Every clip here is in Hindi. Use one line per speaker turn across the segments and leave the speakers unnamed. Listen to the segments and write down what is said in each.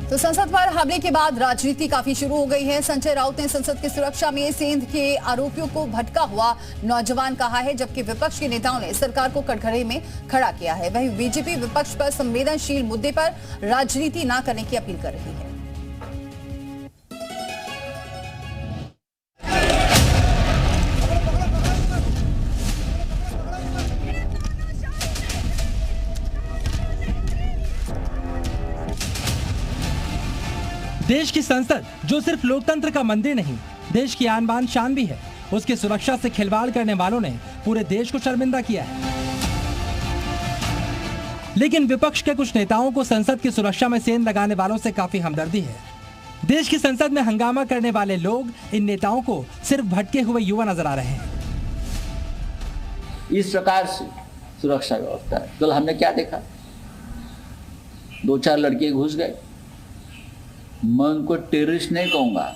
तो संसद पर हमले के बाद राजनीति काफी शुरू हो गई है। संजय राउत ने संसद की सुरक्षा में सेंध के आरोपियों को भटका हुआ नौजवान कहा है, जबकि विपक्ष के नेताओं ने सरकार को कटघरे में खड़ा किया है। वहीं बीजेपी विपक्ष पर संवेदनशील मुद्दे पर राजनीति न करने की अपील कर रही है।
देश की संसद जो सिर्फ लोकतंत्र का मंदिर नहीं, देश की आन बान शान भी है, उसकी सुरक्षा से खिलवाड़ करने वालों ने पूरे देश को शर्मिंदा किया है। लेकिन विपक्ष के कुछ नेताओं को संसद की सुरक्षा में सेंध लगाने वालों से काफी हमदर्दी है। देश की संसद में हंगामा करने वाले लोग इन नेताओं को सिर्फ भटके हुए युवा नजर आ रहे हैं।
इस प्रकार से सुरक्षा व्यवस्था है। कल हमने क्या देखा, 2-4 लड़के घुस गए। मैं उनको टेररिस्ट नहीं कहूंगा,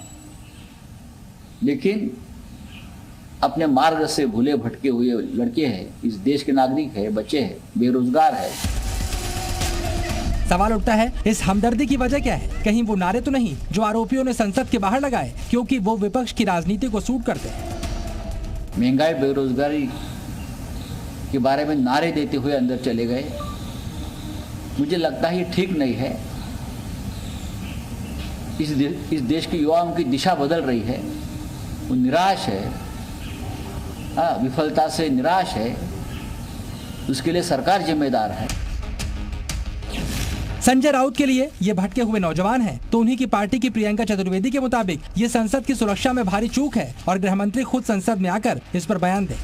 लेकिन अपने मार्ग से भूले भटके हुए लड़के हैं, इस देश के नागरिक हैं, बच्चे हैं, बेरोजगार हैं।
सवाल उठता है, इस हमदर्दी की वजह क्या है? कहीं वो नारे तो नहीं जो आरोपियों ने संसद के बाहर लगाए, क्योंकि वो विपक्ष की राजनीति को सूट करते हैं।
महंगाई बेरोजगारी के बारे में नारे देते हुए अंदर चले गए। मुझे लगता है ये ठीक नहीं है। इस देश के युवाओं की दिशा बदल रही है, वो निराश है, विफलता से निराश है, उसके लिए सरकार जिम्मेदार है।
संजय राउत के लिए ये भटके हुए नौजवान हैं, तो उन्हीं की पार्टी की प्रियंका चतुर्वेदी के मुताबिक ये संसद की सुरक्षा में भारी चूक है और गृह मंत्री खुद संसद में आकर इस पर बयान दें।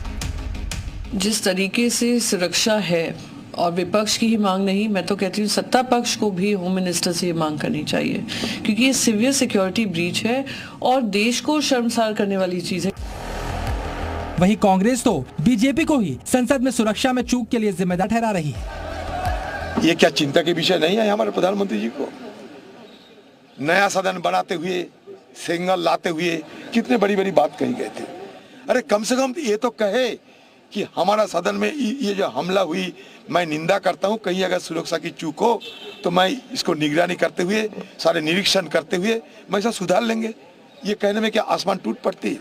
जिस तरीके से सुरक्षा है, और विपक्ष की ही मांग नहीं, मैं तो कहती हूँ सत्ता पक्ष को भी होम मिनिस्टर से ये मांग करनी चाहिए, क्योंकि ये सीवियर सिक्योरिटी ब्रीच है और देश को शर्मसार करने वाली चीज है।
वहीं कांग्रेस तो बीजेपी को ही संसद में सुरक्षा में चूक के लिए जिम्मेदार ठहरा रही है।
ये क्या चिंता के विषय नहीं है हमारे प्रधानमंत्री जी को? नया सदन बनाते हुए, सिंगल लाते हुए कितने बड़ी बड़ी बात कही गए थे। अरे कम से कम ये तो कहे कि हमारा सदन में ये जो हमला हुई, मैं निंदा करता हूं, कहीं अगर सुरक्षा की चूक हो तो मैं इसको निगरानी करते हुए, सारे निरीक्षण करते हुए मैं इसे सुधार लेंगे। ये कहने में क्या आसमान टूट पड़ती है?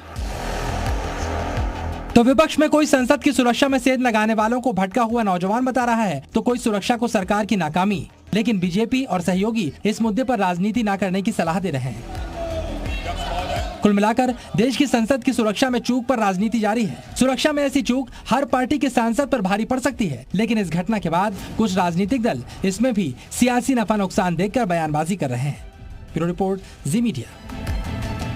तो विपक्ष में कोई संसद की सुरक्षा में सेंध लगाने वालों को भटका हुआ नौजवान बता रहा है, तो कोई सुरक्षा को सरकार की नाकामी। लेकिन बीजेपी और सहयोगी इस मुद्दे पर राजनीति न करने की सलाह दे रहे हैं। कुल मिलाकर देश की संसद की सुरक्षा में चूक पर राजनीति जारी है। सुरक्षा में ऐसी चूक हर पार्टी के सांसद पर भारी पड़ सकती है, लेकिन इस घटना के बाद कुछ राजनीतिक दल इसमें भी सियासी नफा नुकसान देखकर बयानबाजी कर रहे हैं। ब्यूरो रिपोर्ट, जी मीडिया।